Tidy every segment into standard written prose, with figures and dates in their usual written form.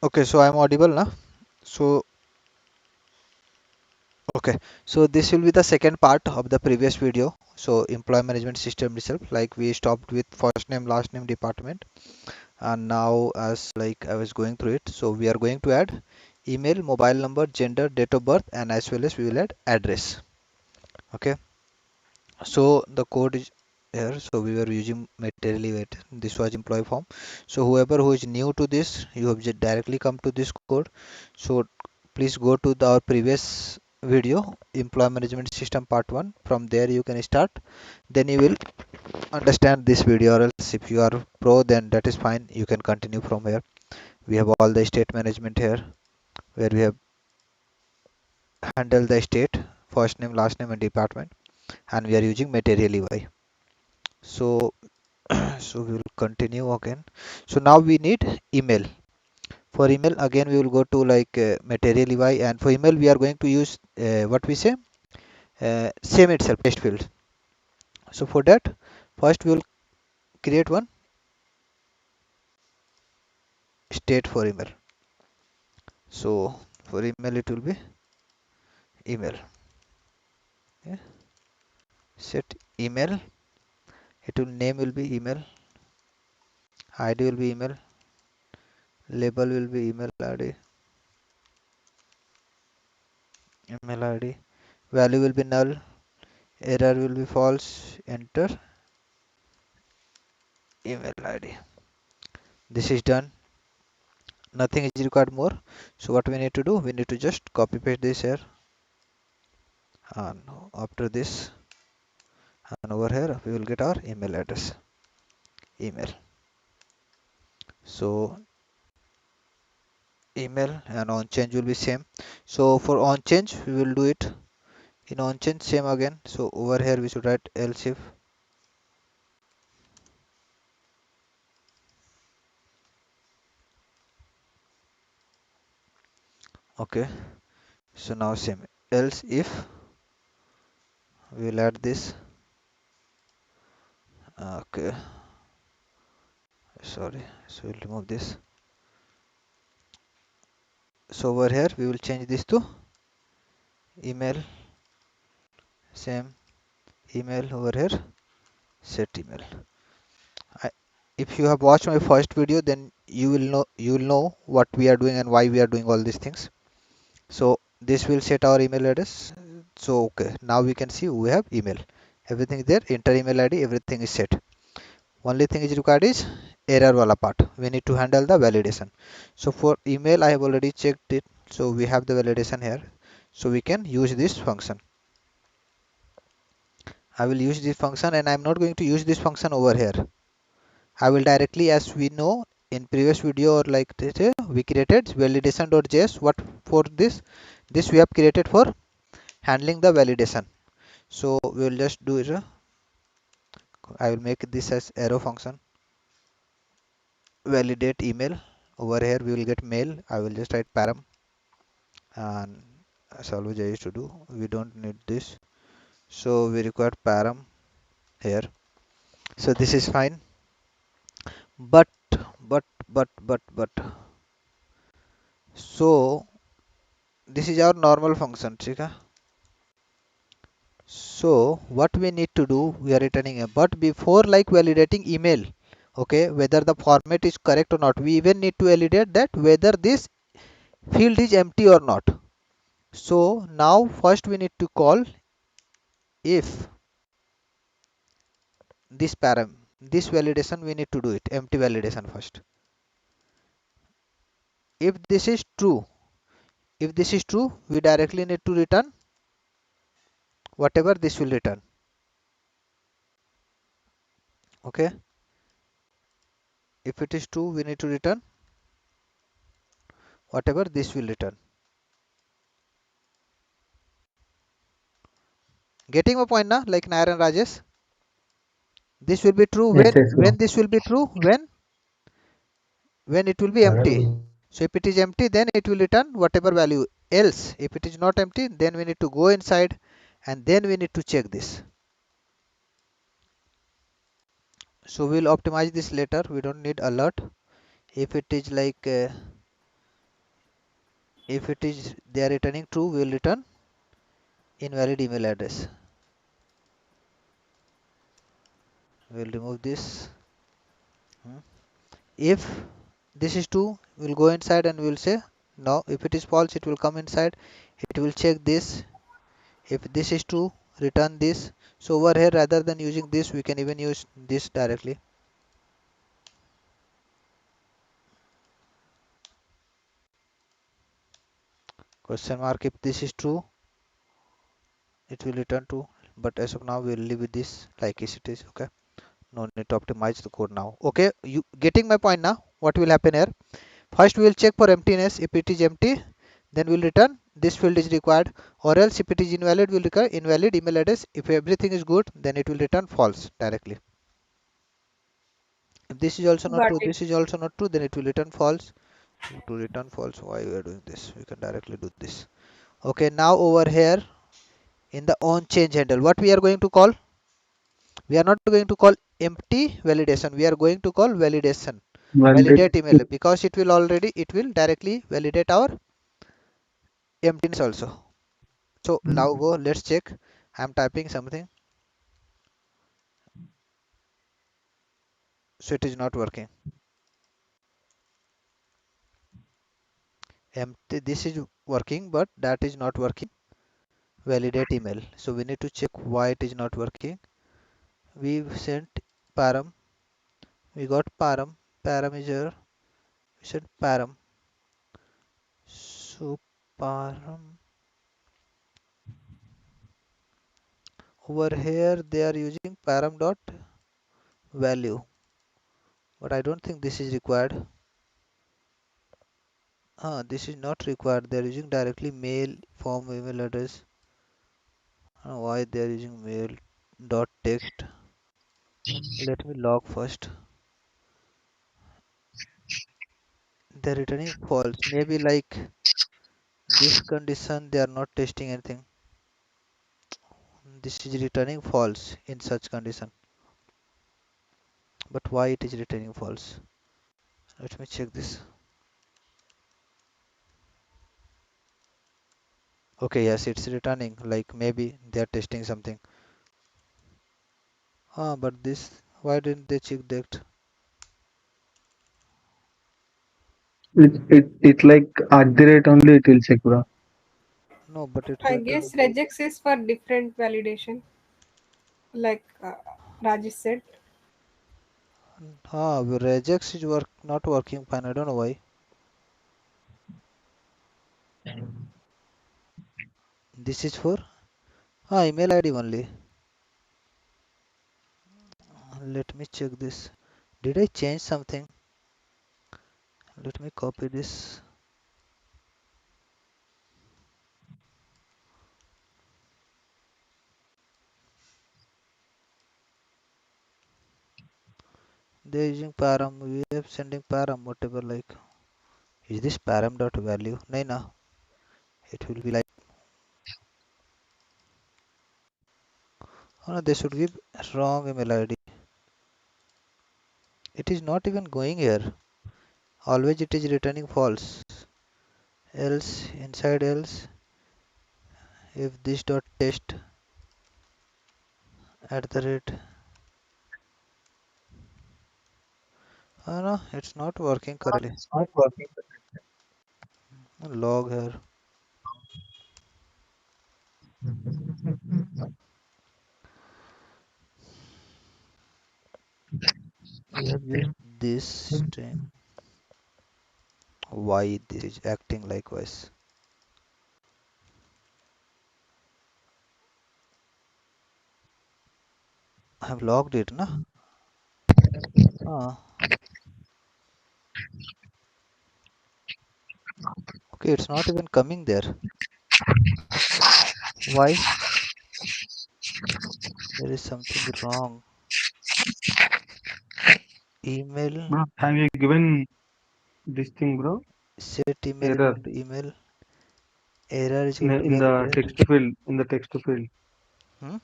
Okay, so I'm audible now. So okay, so this will be the second part of the previous video. So employee management system itself, like we stopped with first name, last name, department, and now as like I was going through it, so we are going to add email, mobile number, gender, date of birth, and as well as we will add address. Okay, so the code is here. So we were using materially weight. This was employee form. So whoever who is new to this, you have just directly come to this code. So please go to our previous video, employee management system part 1. From there you can start, then you will understand this video, or else if you are pro, then that is fine, you can continue from here. We have all the state management here, where we have handled the state, first name, last name, and department, and we are using material EY. So so we will continue again. So now we need email. For email again we will go to like material EY, and for email we are going to use what we say, same itself, test field. So for that, first we will create one state for email. So for email it will be email. Okay. Set email. It will name will be email. ID will be email. Label will be email ID. Email ID. Value will be null. Error will be false. Enter email ID. This is done. Nothing is required more. So what we need to do, we need to just copy paste this here, and after this, and over here we will get our email address, email. So email and on change will be same. So for on change we will do it in on change same again. So over here we should write else if. Okay, so now same, else if we will add this. Okay, sorry, so we'll remove this. So over here we will change this to email, same, email over here, set email. I, if you have watched my first video, then you will know what we are doing and why we are doing all these things. So this will set our email address. So okay, now we can see we have email, everything is there, enter email ID, everything is set. Only thing is required is error wala part, we need to handle the validation. So for email I have already checked it, so we have the validation here, so we can use this function. I will use this function, and I'm not going to use this function over here. I will directly, as we know in previous video, or like this, we created validation.js. What for this? This we have created for handling the validation. So we will just do it. I will make this as arrow function. Validate email. Over here we will get mail. I will just write param, and as always I used to do. We don't need this. So we require param here. So this is fine. But but so this is our normal function, okay? So what we need to do, we are returning a, but before like validating email, okay, whether the format is correct or not, we even need to validate that whether this field is empty or not. So now first we need to call if this param, this validation we need to do it, empty validation first. If this is true, if this is true, we directly need to return whatever this will return. Okay, if it is true, we need to return whatever this will return. Getting my point now, like Nair and Rajesh? This will be true Yes, when yes, bro. this will be true when it will be empty. So if it is empty, then it will return whatever value. Else if it is not empty, then we need to go inside and then we need to check this. So we'll optimize this later, we don't need alert. If it is like If it is they are returning true, we will return invalid email address. We will remove this. Hmm. If this is true, we will go inside and we will say no. If it is false, it will come inside. It will check this. If this is true, return this. So over here, rather than using this, we can even use this directly. Question mark. If this is true, it will return true. But as of now, we will leave with this like it is. Okay. No need to optimize the code now. Okay. You getting my point now? What will happen here? First, we will check for emptiness. If it is empty, then we will return this field is required, or else if it is invalid, we will return invalid email address. If everything is good, then it will return false directly. If this is also not Got true, it. this is also not true, then it will return false. So to return false, why we are doing this? We can directly do this. Okay, now over here in the on change handle, what we are going to call? We are not going to call empty validation. We are going to call validation. Validate. Validate email because it will directly validate our emptiness also. So now go, let's check. I'm typing something, so it is not working. Empty, this is working, but that is not working. Validate email. So we need to check why it is not working. We sent param, we got param is here. We sent param. So param over here they are using param dot value, but I don't think this is required. This is not required. They are using directly mail form email address. Why they are using mail dot text? Let me log first. They're returning false. Maybe like this condition they are not testing anything. This is returning false in such condition. But why it is returning false? Let me check this. Okay, yes, it's returning. Like maybe they are testing something. But this, why didn't they check that? It like at the rate only it will check, bro. No, but it's I returning. guess regex is for different validation, like Rajesh said. Regex is not working fine. I don't know why. This is for email ID only. Let me check this. Did I change something? Let me copy this. They're using param. We have sending param, whatever. Like, is this param dot value? No, no. It will be like, oh no, they should give wrong email ID. It is not even going here. Always it is returning false. Else, inside else, if this dot test at the rate. Oh no, it's not working correctly. It's not working. Log here. We have used this string. Why this is acting likewise? I have logged it, na? Ah, okay, it's not even coming there. Why? There is something wrong. Email, Bro, have you given this thing, bro? set email Error equal to email. Error is in going to be the validate. text field. In the text field. Hmm?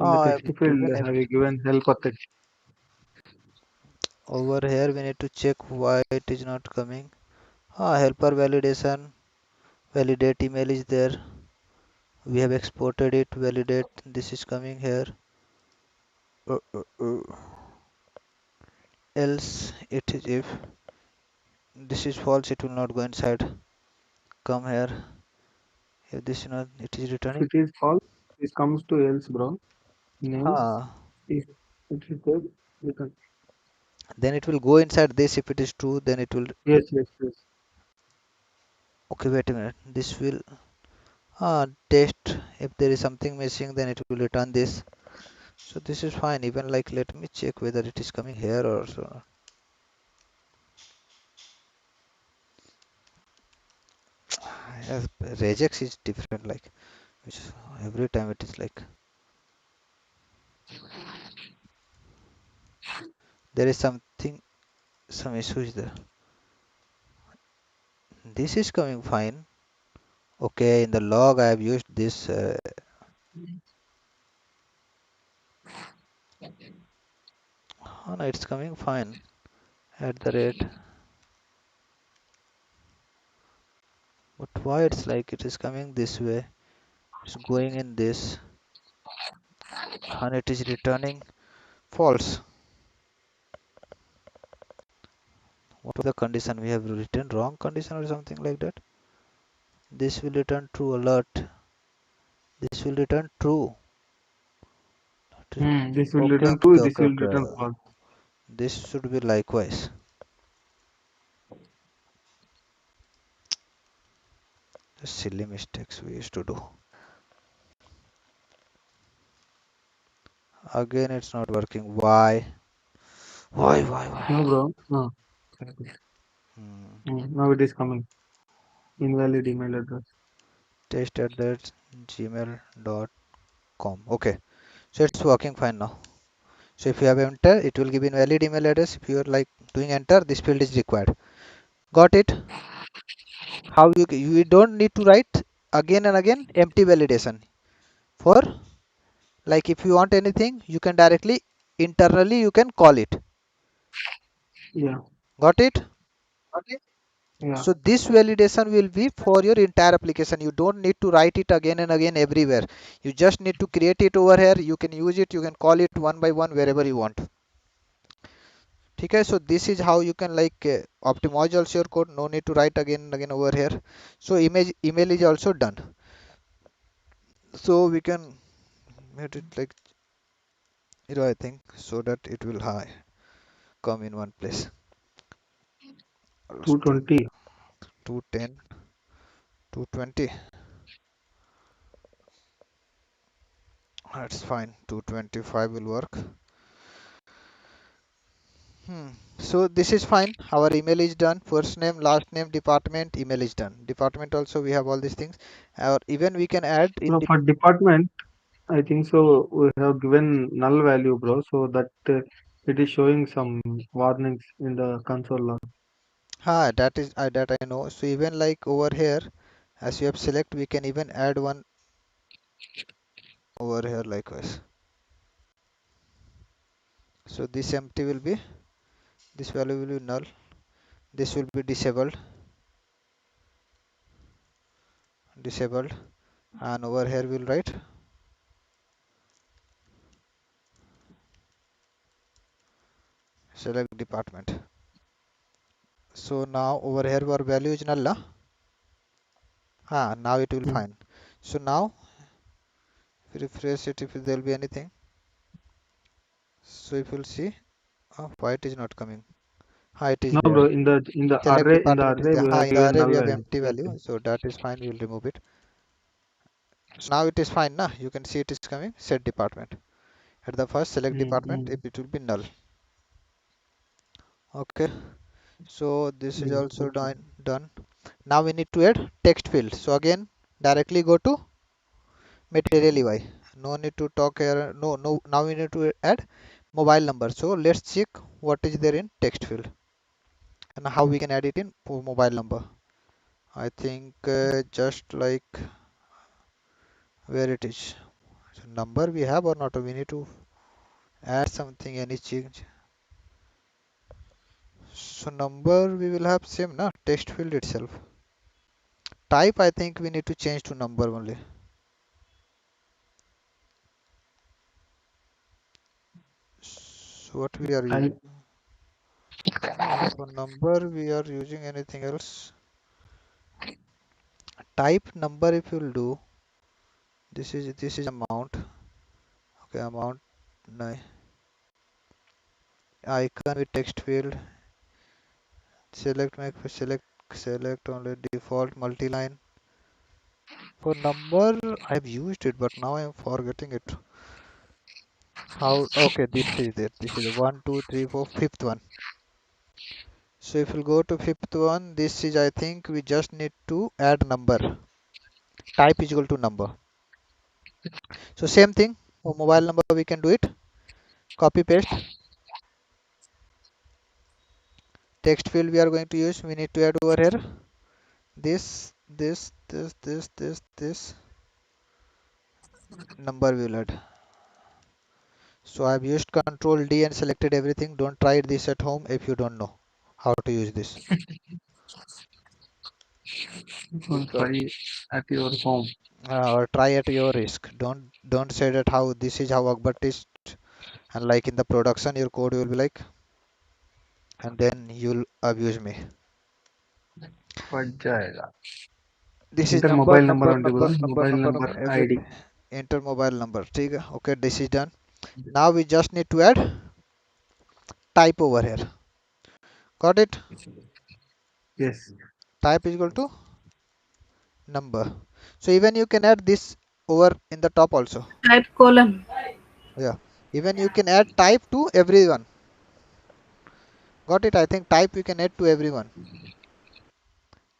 In the I text have field, given have every. you given help or text? Over here, we need to check why it is not coming. Helper validation, validate email is there. We have exported it, validate, this is coming here. Uh, uh, uh. Else it is if this is false, it will not go inside. Come here. If this is not, it is If returning. it is false, this comes to else, bro. In else, Ah, if it is good, we can. then it will go inside this. If it is true, then it will. Yes, yes, yes. Okay, wait a minute. This will test. If there is something missing, then it will return this. So this is fine. Even like, let me check whether it is coming here or so. Yes, regex is different. Like, which every time it is like there is something, some issue is there. This is coming fine. Okay, in the log I have used this. Oh no, it's coming fine. At the rate. But why it's like it is coming this way? It's going in this, and it is returning false. What was the condition? We have written wrong condition or something like that. This will return true alert. This will return true. This will Okay, return okay, true. okay, This okay, will okay. return false. This should be likewise. The silly mistakes we used to do. Again, it's not working. Why? Why? No, bro. No. Hmm. Now it is coming. Invalid email address. Test at that gmail.com. Okay, so it's working fine now. So if you have enter, it will give invalid email address. If you are like doing enter, this field is required. Got it? How you don't need to write again and again empty validation. For like if you want anything, you can directly internally you can call it. Yeah. Got it? Okay. Yeah. So this validation will be for your entire application. You don't need to write it again and again everywhere. You just need to create it over here. You can use it. You can call it one by one wherever you want. Okay, so this is how you can like optimize also your code. No need to write again and again over here. So email is also done. So we can make it like I think so that it will high come in one place. Almost 220. 210, 220. That's fine. 225 will work. So this is fine. Our email is done. First name, last name, department, email is done. Department also we have all these things. Or even we can add in Bro, the for department, I think so. We have given null value, bro, so that it is showing some warnings in the console log. that is that I know. So even like over here, as you have select, we can even add one over here likewise. So this empty will be this value will be null. This will be disabled, and over here we'll write select department. So now over here our value is null. Now it will Hmm. fine. So now if you refresh it, if there will be anything. So if you'll see, why it is not coming? It is No, there. bro, in the Select department is array there. we have In the given array we null have value. empty Same value, thing. so that is fine. We'll remove it. So now it is fine, na? You can see it is coming. Set department. At the first select department, Mm-hmm. if it will be null. Okay. So this is Yes, also okay. done. Now we need to add text field. So again, directly go to material UI. No need to talk here. No, no. Now we need to add mobile number. So let's check what is there in text field and how we can add it in for mobile number. I think just like where it is. So number we have or not? We need to add something, any change. So number we will have same na text field itself. Type I think we need to change to number only. So what we are I using? No, for number we are using anything else. Type number if you'll do. This is amount. Okay, amount. No. Icon with text field. Select only default multi-line. For number I have used it, but now I am forgetting it. How? Okay, this is it. This is the 1, 2, 3, 4, fifth one. So if we'll go to fifth one, this is I think we just need to add number. Type is equal to number. So same thing for mobile number we can do it. Copy paste. Text field we are going to use. We need to add over here. This number we will add. So I've used Control D and selected everything. Don't try this at home if you don't know how to use this. will So try at your home. or try at your risk. Don't say that how this is how Akbar is, and like in the production your code will be like, and then you'll abuse me. But जाएगा. This is Enter number mobile number number only number bro. number Mobile number number number ID. everything. Enter mobile number. ठीक है? Okay, this is done. Now we just need to add type over here. Got it? Yes. Type is equal to number. So even you can add this over in the top also. Type colon. Yeah. Even you can add type to everyone. Got it? I think type you can add to everyone.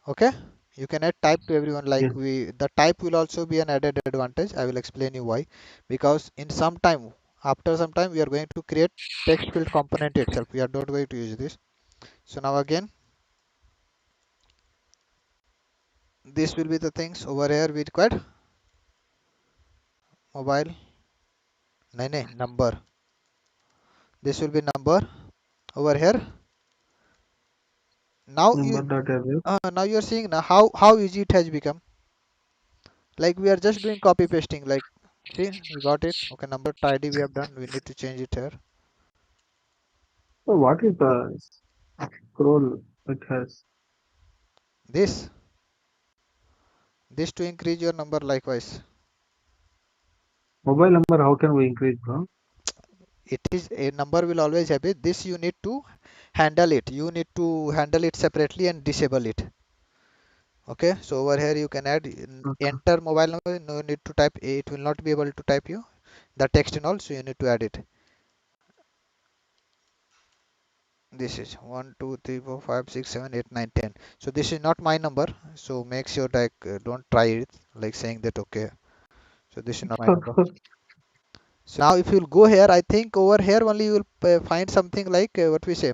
Okay? You can add type to everyone like Yes. the type will also be an added advantage. I will explain you why. Because in some time, after some time, we are going to create text field component itself. We are not going to use this. So now again, this will be the things over here we required. Mobile, number. This will be number over here. Now you Number dot address. now you are seeing now how easy it has become. Like we are just doing copy pasting. Like see, we got it. Okay, number tidy we have done. We need to change it here. So what is the scroll it has? This this to increase your number likewise. Mobile number how can we increase bro? It is a number will always have it. This you need to handle it. You need to handle it separately and disable it. Okay, so over here you can add Okay. enter mobile number. No need to type. It will not be able to type you the text and all. So you need to add it. This is 1, 2, 3, 4, 5, 6, 7, 8, 9, 10. So this is not my number. So make sure like don't try it like saying that okay. So this is not my number. So now if you'll go here, I think over here only you will find something like what we say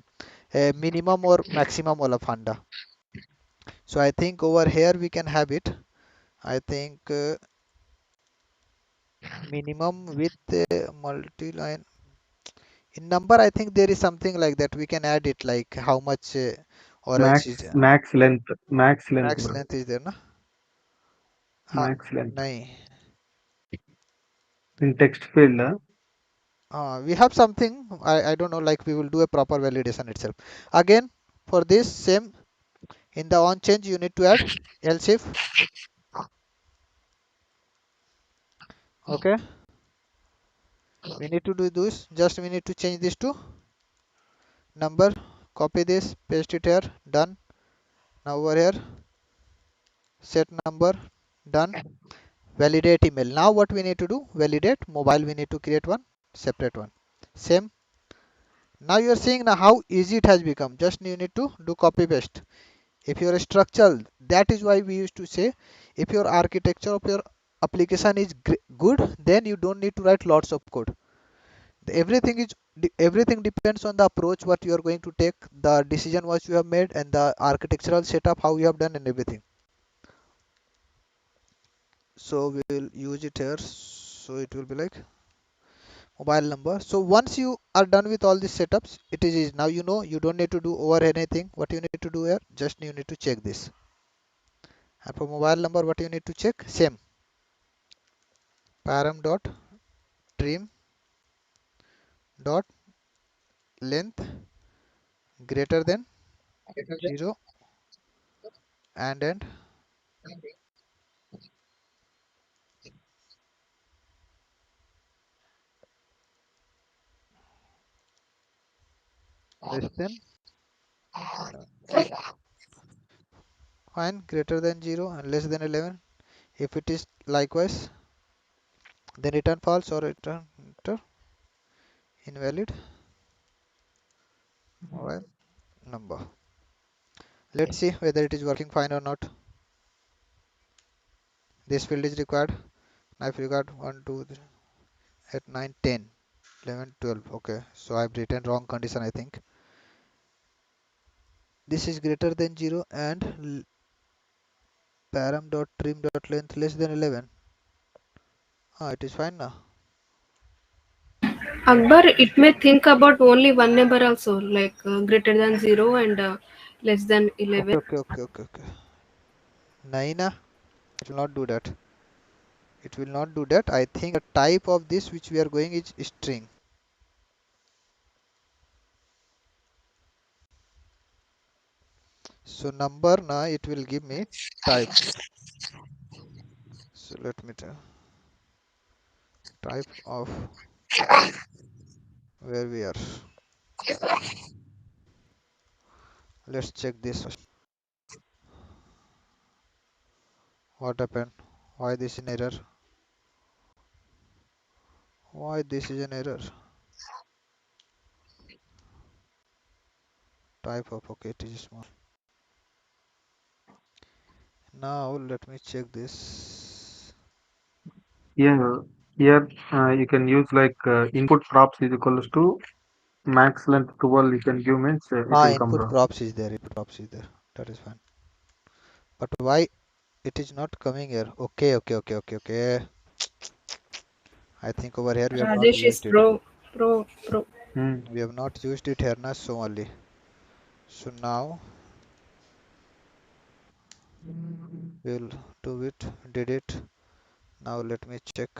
minimum or maximum of Honda. So I think over here we can have it. I think minimum with multi-line. In number, I think there is something like that. We can add it like how much or else is Max length max bro. length is there, na? हाँ Max length. नहीं. In text field, We have something. I don't know. Like we will do a proper validation itself. Again, for this same in the on change you need to add else if. Okay, we need to do this. Just we need to change this to number. Copy this, paste it here. Done. Now over here, set number. Done. Validate email. Now what we need to do? Validate mobile. We need to create one separate one. Same. Now you are seeing now how easy it has become. Just you need to do copy paste. If your structural, that is why we used to say, if your architecture of your application is good, then you don't need to write lots of code. Everything is everything depends on the approach what you are going to take, the decision what you have made, and the architectural setup how you have done and everything. So we will use it here. So it will be like mobile number. So once you are done with all these setups, it is easy. Now you know you don't need to do over anything. What you need to do here, just you need to check this. And for mobile number, what you need to check, same param dot trim dot length greater than 0 and less than 11. Fine, greater than 0 and less than 11. If it is likewise, then return false or return enter invalid mobile number. Let's see whether it is working fine or not. This field is required. Now if you got 1 2 3, at 9 10 11 12, okay, so I've written wrong condition, I think. This is greater than 0 and param dot trim dot length less than 11. It is fine now. Akbar, it may think about only one number also, like greater than 0 and less than 11. Okay. Naina, it will not do that. It will not do that. I think the type of this which we are going is string. So number now it will give me type. So let me tell type of where we are. Let's check this. What happened? Why this is an error? Why this is an error? Type of, okay, it is small. Now let me check this. Yeah, here you can use like input props is equals to max length 12. You can give means it will come, Input bro. props is there. Input props is there. That is fine. But why it is not coming here? Okay. I think over here we have not Rajesh is used it. pro. Hmm. We have not used it here now, so only. So now we'll do it. Did it. Now let me check.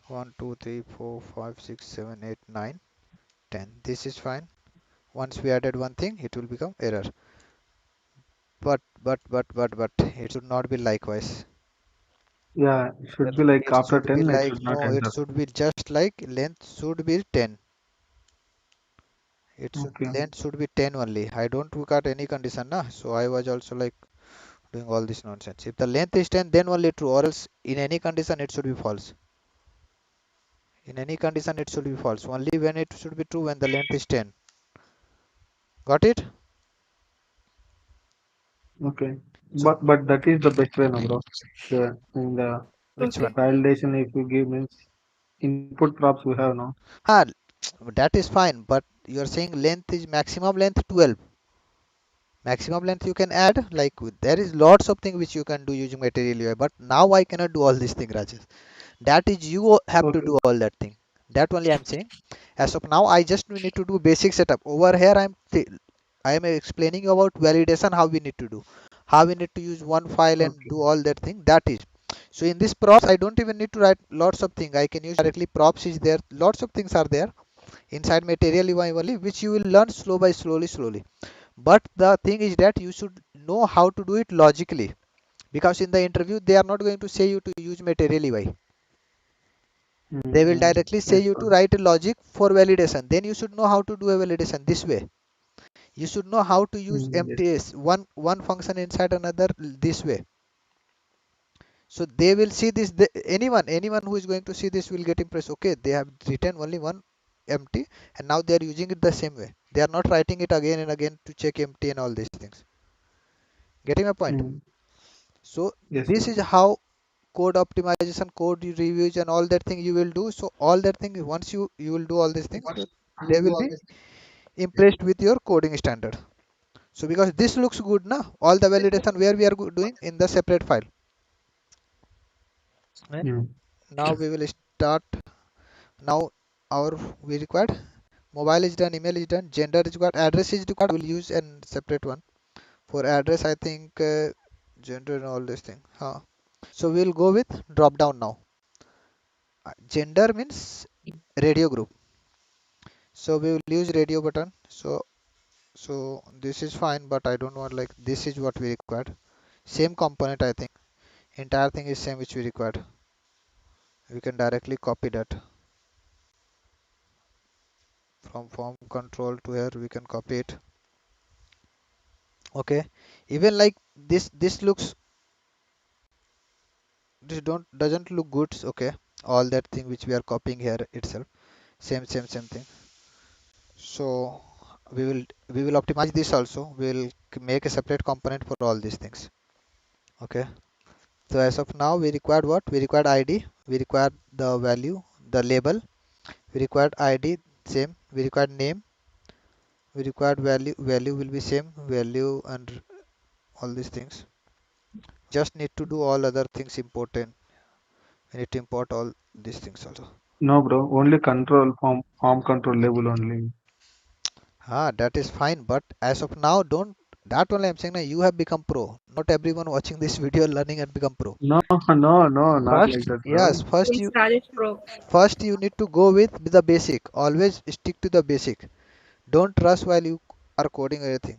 1 2 3 4 5 6 7 8 9 10. This is fine. Once we added one thing, it will become error. But it should not be likewise. Yeah, it should be like It after should be 10, it like, should not no, it enter. should be just like length should be 10. It should Okay, length should be 10 only. I don't look at any condition na. So I was also like doing all this nonsense. If the length is 10, then only true, or else in any condition it should be false. In any condition it should be false. Only when it should be true when the length is 10. Got it? okay. So But that is the best way, no, bro. In the which Okay. one? validation, if you give means input props we have now. Ah, that is fine, but you are saying length is maximum length 12. Maximum length you can add, like there is lots of things which you can do using material UI, but now I cannot do all these things, Rajesh. That is you have to Okay, do all that thing. That only I'm saying. As of now, I just need to do basic setup. Over here, I am explaining you about validation, how we need to do, how we need to use one file and okay. do all that thing. That is. So in this props, I don't even need to write lots of things. I can use directly props is there. Lots of things are there inside material UI only, which you will learn slowly. But the thing is that you should know how to do it logically, because in the interview they are not going to say you to use material UI. They will Mm-hmm. directly say Yes, you bro. to write a logic for validation. Then you should know how to do a validation this way. You should know how to use Yes. MTS, one function inside another this way. So they will see this. Anyone who is going to see this will get impressed. Okay, they have written only one empty, and now they are using it the same way. They are not writing it again and again to check empty and all these things. Getting my point? Mm. So Yes, this yes. is how code optimization, code reviews, and all that thing you will do. So all that thing, once you will do all these things, so they will be impressed with your coding standard. So because this looks good now, all the validation where we are doing in the separate file. Right? Mm. Now we will start. Now our we required mobile is done, email is done, gender is required, address is required. We'll use a separate one for address. I think gender and all this thing. So we'll go with drop down now. Gender means radio group. So we will use radio button. So this is fine, but I don't want like this is what we required. Same component, I think. Entire thing is same which we required. We can directly copy that from form control to here. We can copy it. Okay. Even like this looks, this don't doesn't look good. Okay. All that thing which we are copying here itself. Same thing. So we will optimize this also. We'll make a separate component for all these things. Okay. So as of now, we required what? We required ID. We required the value, the label. We required ID, same. We required name. We required value. Value will be same. Value and all these things. Just need to do all other things important. We need to import all these things also. No, bro. Only control form control label only. That is fine. But as of now, don't. That only I'm saying now you have become pro. Not everyone watching this video learning and become pro. No, no, not like First, that, yes, bro. Means Rajesh Pro. first you need to go with the basic. Always stick to the basic. Don't rush while you are coding everything.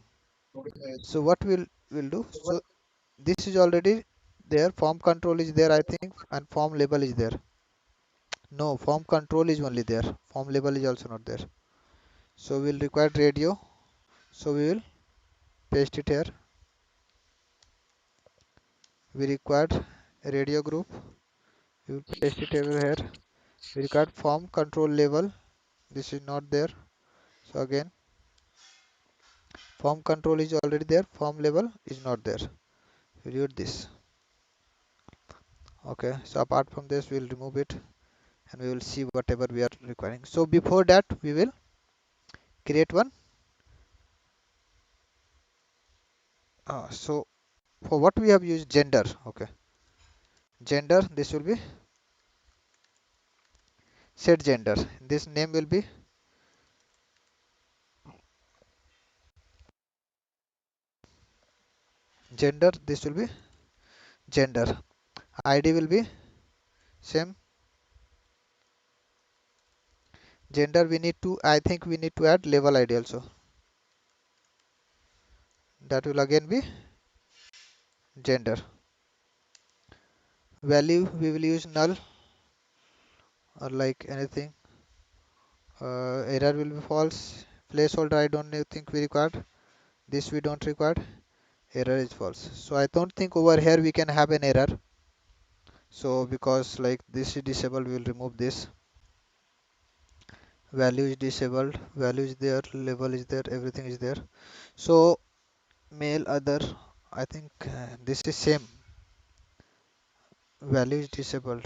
So what we'll do? So this is already there. Form control is there, I think, and form label is there. No, form control is only there. Form label is also not there. So we'll require radio. So we will paste it here. We required a radio group. We will paste it over here. We required form control label. This is not there. So again, form control is already there. Form label is not there. We'll use this. Okay. So apart from this, we'll remove it and we will see whatever we are requiring. So before that, we will create one. So for what we have used gender. Okay. Gender. This will be set gender. This name will be gender. This will be gender. ID will be same. Gender we need to. I think we need to add label ID also. That will again be gender. Value we will use null or like anything. Error will be false. Placeholder I don't think we required. This we don't require. Error is false. So I don't think over here we can have an error. So because like this is disabled, we will remove this. Value is disabled. Value is there. Label is there. Everything is there. So mail other. I think this is same. Value is disabled.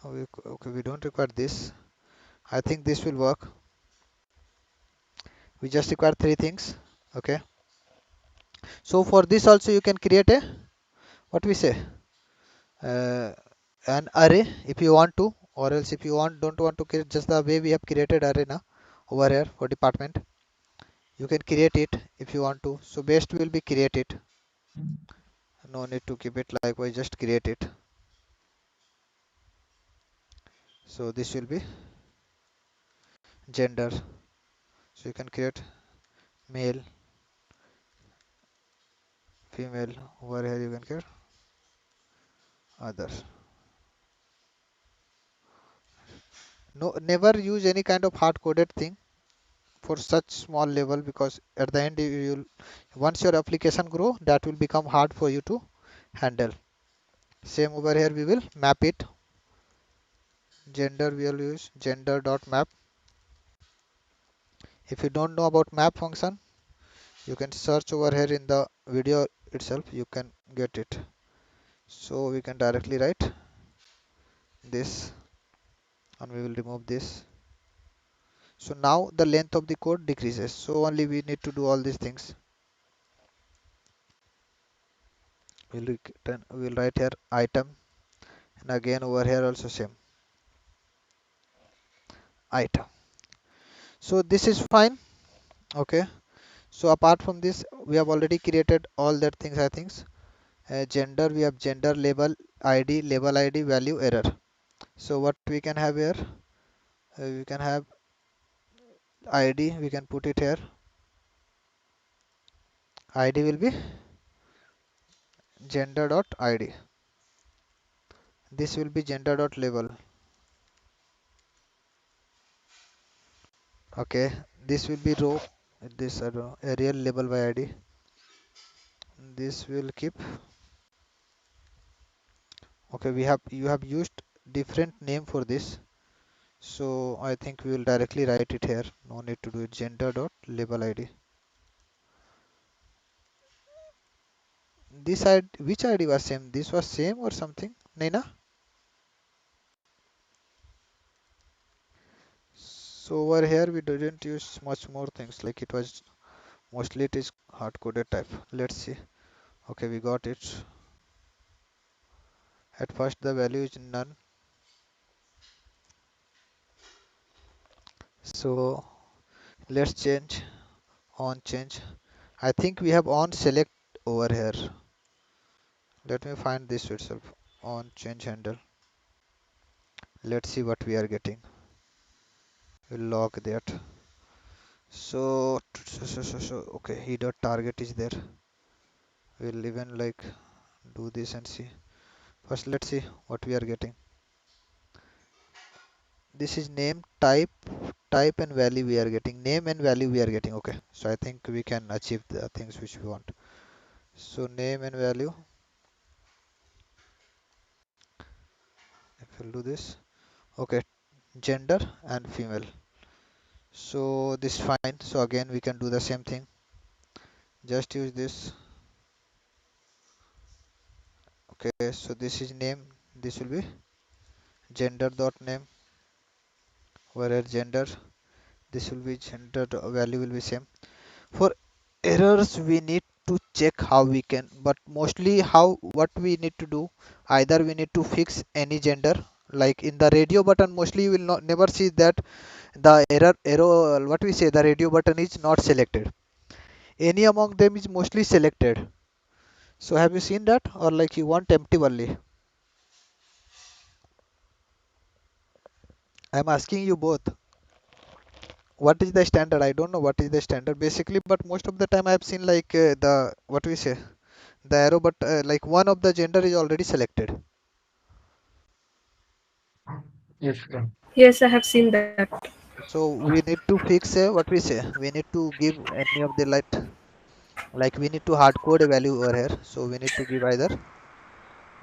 Okay, we don't require this. I think this will work. We just require three things. Okay. So for this also you can create a what we say uh, an array if you want to, or else if you don't want to create just the way we have created array now over here for department, you can create it if you want to. So best will be create it. No need to keep it likewise. Just create it. So this will be gender. So you can create male, female. Over here you can create others. No, never use any kind of hard coded thing for such small level, because at the end you will, once your application grow, that will become hard for you to handle. Same over here, we will map it. Gender we will use gender dot map. If you don't know about map function, you can search over here in the video itself, you can get it. So we can directly write this and we will remove this. So now the length of the code decreases, so only we need to do all these things. We'll write here item and again over here also same item. So this is fine. Okay, so apart from this we have already created all that things, I think. Gender, we have gender, label id, value, error. So what we can have here, we can have id, we can put it here. Id will be gender dot id. This will be gender dot label. Okay, this will be row. This I don't know, Arial label by id. This will keep. Okay, you have used different name for this, so I think we will directly write it here. No need to do it. Gender dot label id. This id, which id was same? This was same or something, Naina? So over here we didn't use much more things, like it was mostly it is hard coded type. Let's see. Okay, we got it. At first the value is none. So let's change on change. I think we have on select over here. Let me find this itself. On change handle. Let's see what we are getting. We'll log that. So okay, he dot target is there. We'll even like do this and see. First let's see what we are getting. This is name, type and value we are getting. Name and value we are getting. Okay, so I think we can achieve the things which we want. So name and value, if we'll do this. Okay, gender and female. So this is fine. So again we can do the same thing. Just use this. Okay, so this is name. This will be gender dot name. Whereas gender, this will be gender value will be same. For errors we need to check how we can, but mostly how what we need to do, either we need to fix any gender, like in the radio button mostly you will not never see that the arrow what we say, the radio button is not selected. Any among them is mostly selected. So have you seen that, or like you want empty only? I'm asking you both. What is the standard? I don't know what is the standard basically, but most of the time I've seen like the what we say, the arrow, but like one of the gender is already selected. Yes, sir. Yes, I have seen that. So we need to fix what we say. We need to give any of the like we need to hard code a value over here. So we need to give either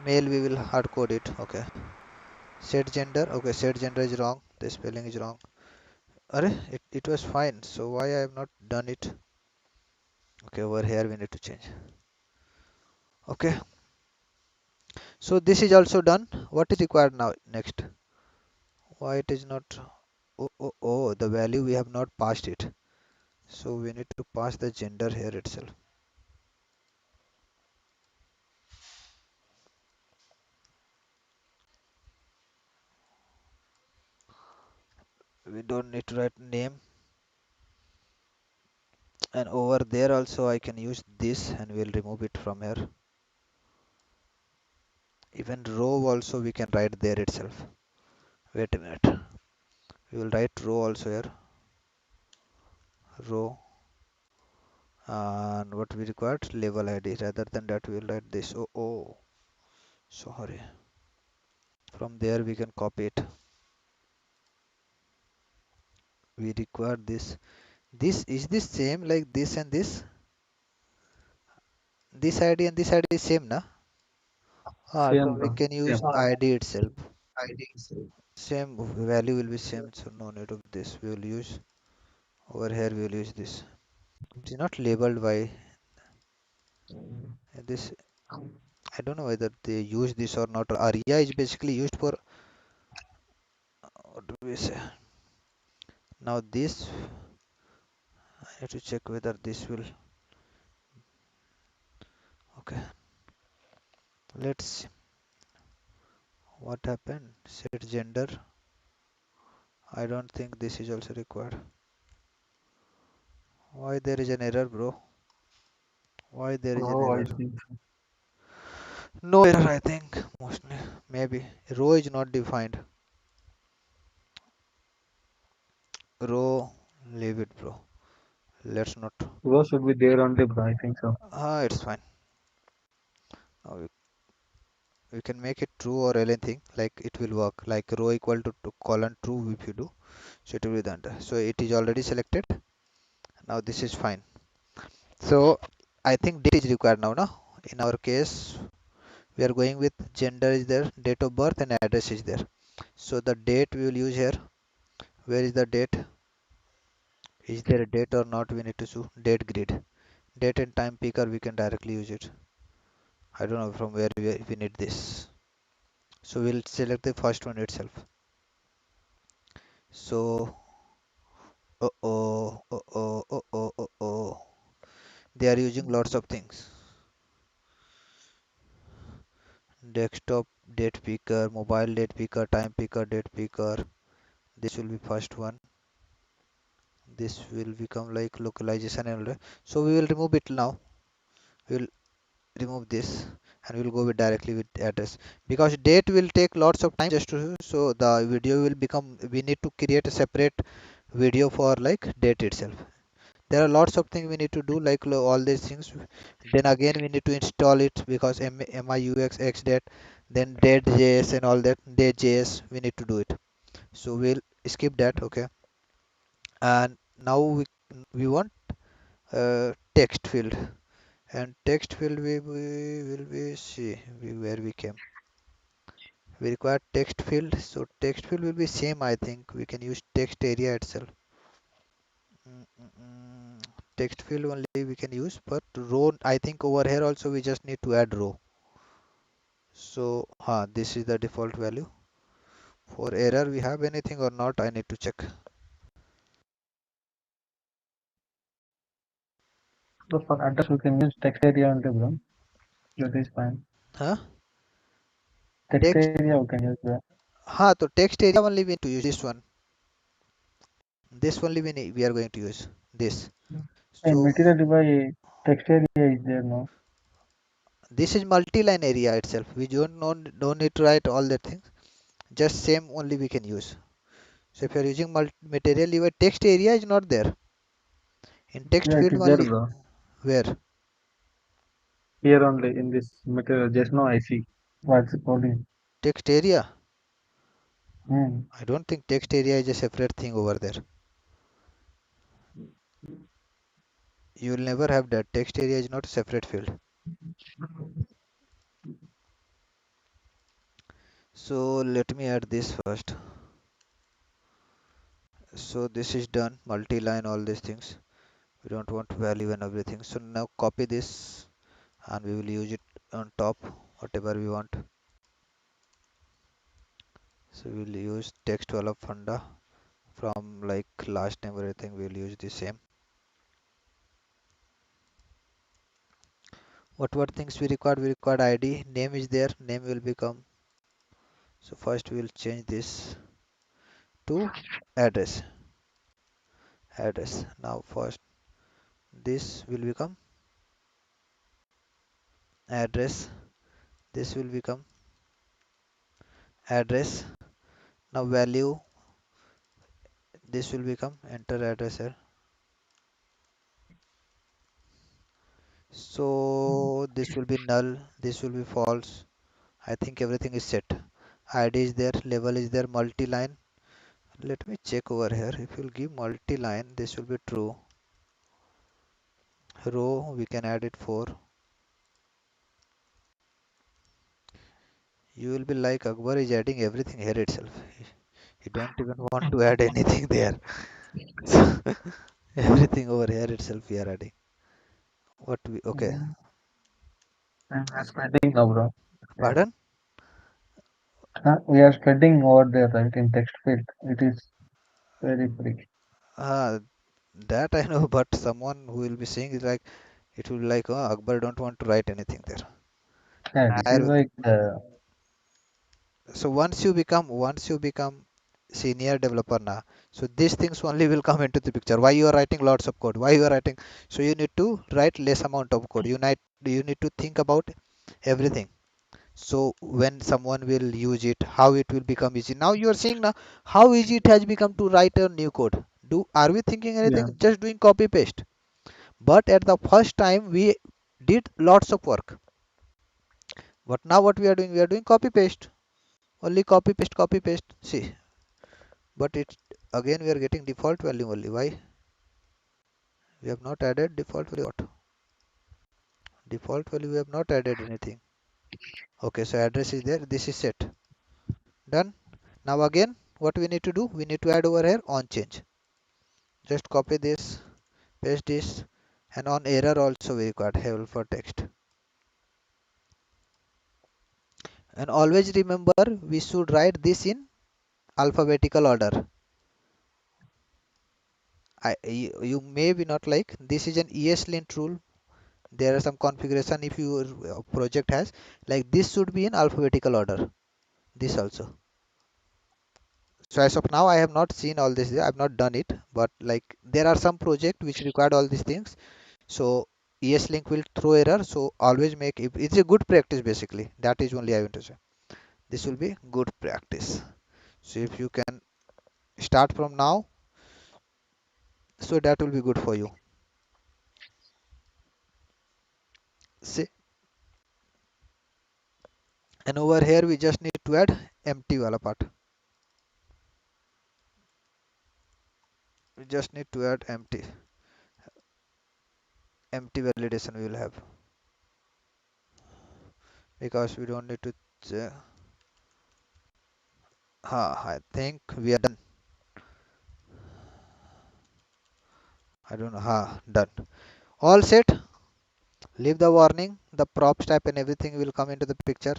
male. We will hard code it. Okay. Set gender. Okay. Set gender is wrong. The spelling is wrong. Arre, it was fine. So why I have not done it? Okay. Over here we need to change. Okay. So this is also done. What is required now? Next. Why it is not? Oh, the value we have not passed it. So we need to pass the gender here itself. We don't need to write name, and over there also I can use this and we'll remove it from here. Even row also we can write there itself. Wait a minute, we will write row also here, row, and what we required, label id. Rather than that we will write this. Oh, sorry. From there we can copy it. We require this is this same like this and this id and this id is same na. So Same, we bro. can Same. use id itself. Same value will be same, so no need of this. We will use over here. We will use this. It is not labeled by this. I don't know whether they use this or not. Aria is basically used for what do we say? Now this I need to check whether this will. Okay, let's see. What happened? Set gender. I don't think this is also required. Why there is an error, bro? Why there is an Oh, I error? think so. No error, I think. Mostly. Maybe. Row is not defined. Row, leave it, bro. Let's not. Row should be there only, bro. I think so. It's fine. Now we can make it true or anything. Like it will work. Like row equal to colon true if you do. So it will be done. So it is already selected. Now this is fine. So I think date is required now. No? In our case, we are going with gender is there, date of birth and address is there. So the date we will use here. Where is the date? Is there a date or not? We need to show date grid. Date and time picker we can directly use it. I don't know from where we need this. So we'll select the first one itself. So they are using lots of things. Desktop date picker, mobile date picker, time picker, date picker. This will be first one. This will become like localization and all. So we will remove it now. We will remove this and we'll go with directly with address because date will take lots of time just to so the video will become we need to create a separate video for like date itself. There are lots of things we need to do like all these things. Then again we need to install it because MIUX XDate, then date.js and all that date.js we need to do it. So we'll skip that, okay. And now we want text field and text field we will be see where we came. We require text field, so text field will be same. I think we can use text area itself. Mm, mm, mm. Text field only we can use, but row I think over here also we just need to add row. So this is the default value. For error we have anything or not, I need to check. So for address, we can use text area only, bro. That is fine. Huh? Text Text area we can use, bro. so text area only we need to use this one. This only we are going to use this. And So material by text area is there, no? this is multi-line area itself. We don't need to write all the things. Just same only we can use. So if you are using material, your text area is not there. In text Yeah, it field is there, only. bro. Where? Here only in this material. Just now I see what's the coding. Text area. Hmm. I don't think text area is a separate thing over there. You will never have that. Text area is not a separate field. So let me add this first. So this is done. Multi-line, all these things. We don't want value and everything. So now copy this and we will use it on top, whatever we want. So we'll use text wala funda from like last name everything. We'll use the same. What things we required? We required ID. Name is there. Name will become. So first we will change this to address. Address. Now first this will become address. This will become address. Now value. This will become enter address here. So this will be null. This will be false. I think everything is set. ID is there. Label is there. Multi-line. Let me check over here. If you'll give multi-line, this will be true. Row, we can add it 4. You will be like Akbar is adding everything here itself. You don't even want to add anything there. So everything over here itself we are adding. Okay. Hmm. And we are spreading now, bro. Yeah. Pardon? We are spreading over there, right, in text field. It is very free. Uh, that I know, but someone who will be saying is like, it will be like, oh, Akbar don't want to write anything there. Yeah, this is Entire, like So once you become senior developer now, so these things only will come into the picture. Why you are writing lots of code? Why you are writing? So you need to write less amount of code. You need to think about everything. So when someone will use it, how it will become easy. Now you are seeing now how easy it has become to write a new code. Are we thinking Yeah. anything? Just doing copy paste. But at the first time we did lots of work. But now what we are doing? We are doing copy paste. Only copy paste. See, but it again we are getting default value only. Why? We have not added default value. What? Default value we have not added anything. Okay, so address is there. This is set. Done. Now again, what we need to do? We need to add over here on change. Just copy this, paste this, and on error also we got help for text. And always remember we should write this in alphabetical order. You may be not like this is an ESLint rule. There are some configuration if your project has like this should be in alphabetical order. This also. So as of now I have not seen all this. I have not done it, but like there are some project which required all these things. So ESLink will throw error. So always make it. It's a good practice basically. That is only I want to say. This will be good practice. So if you can start from now, so that will be good for you. See, and over here we just need to add empty wala part. We just need to add empty validation we will have because we don't need to I think we are done. I don't know. Done. All set. Leave the warning. The props type and everything will come into the picture.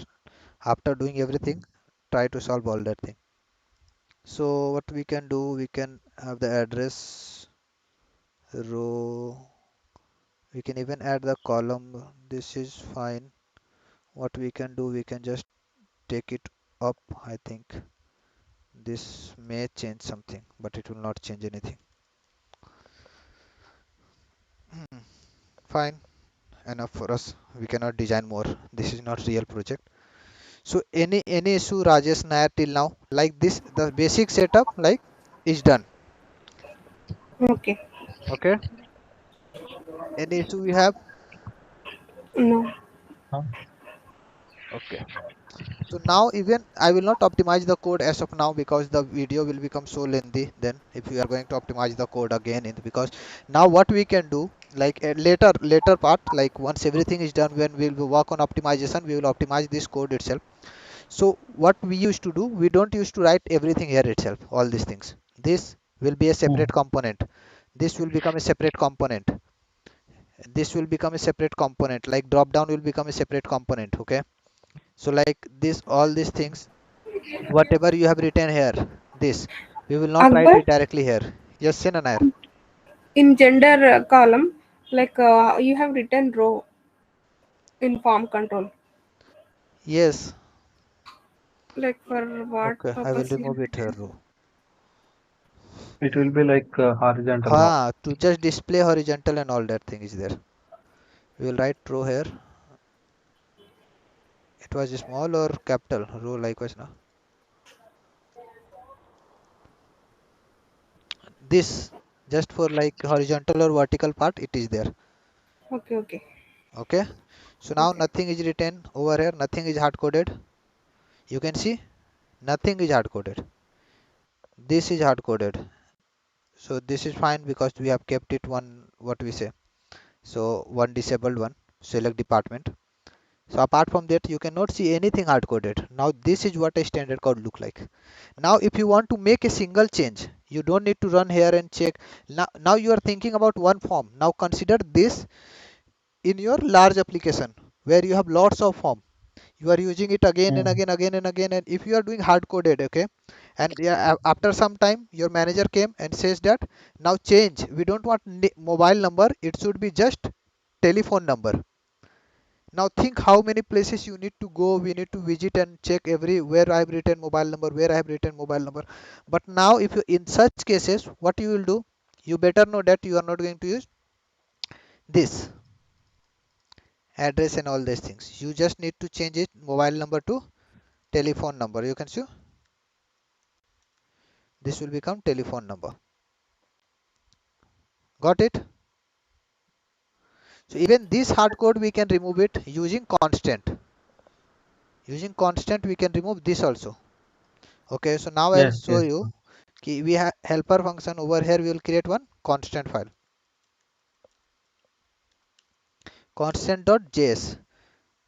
After doing everything, try to solve all that thing. So what we can do, we can have the address row. We can even add the column. This is fine. What we can do, we can just take it up. I think this may change something, but it will not change anything. Fine. Enough for us. We cannot design more. This is not real project. So any issue Rajesh Nair till now like this the basic setup like is done. Okay. Okay. Any issue we have? No. Huh? Okay. So now even I will not optimize the code as of now because the video will become so lengthy then if you are going to optimize the code again because now what we can do like a later part like once everything is done when we will work on optimization we will optimize this code itself. So what we used to do, we don't used to write everything here itself, all these things. This will be a separate component. This will become a separate component. This will become a separate component. Like drop down will become a separate component. Okay. So like this, all these things, whatever you have written here, this, we will not write Akbar, it directly here. Yes, Sinanair. in gender column, like you have written row in form control. Yes. Like for what Okay. I will purpose you have remove it here. written? Row. It will be like horizontal now. To just display horizontal and all that thing is there. We will write row here. It was small or capital row likewise now. This just for like horizontal or vertical part it is there. Okay, okay, Okay, so now okay. nothing is written over here, nothing is hard coded. You can see nothing is hard coded. This is hard coded, so this is fine because we have kept it one what we say, so one disabled one select department. So apart from that you cannot see anything hard coded. Now this is what a standard code look like. Now if you want to make a single change you don't need to run here and check. Now you are thinking about one form. Now consider this in your large application where you have lots of form. You are using it again and Mm. again and again, and if you are doing hard coded, okay, and yeah, after some time your manager came and says that now change, we don't want mobile number, it should be just telephone number. Now think how many places you need to go, we need to visit and check every where I have written mobile number, where I have written mobile number. But now if you in such cases, what you will do, you better know that you are not going to use this address and all these things. You just need to change it mobile number to telephone number. You can see this will become telephone number. Got it? So even this hard code we can remove it using constant. Using constant we can remove this also. Okay, so now I'll Yes, show yes, you. bro. We have helper function over here. We will create one constant file. Constant.js.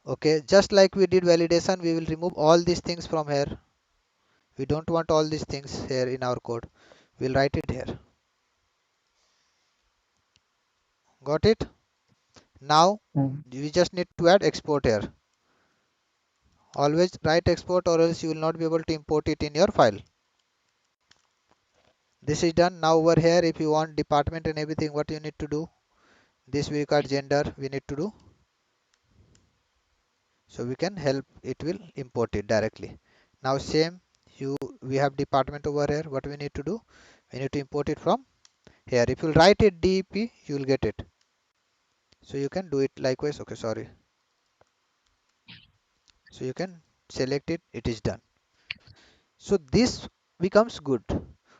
Okay, just like we did validation, we will remove all these things from here. We don't want all these things here in our code. We'll write it here. Got it? Now Mm. we just need to add export here. Always write export or else you will not be able to import it in your file. This is done. Now over here, if you want department and everything, what you need to do? This we got gender, we need to do. So we can help, it will import it directly. Now same, we have department over here. What we need to do? We need to import it from here. If you write it DEP, you will get it. So you can do it likewise. Okay, sorry. So you can select it, it is done. So this becomes good.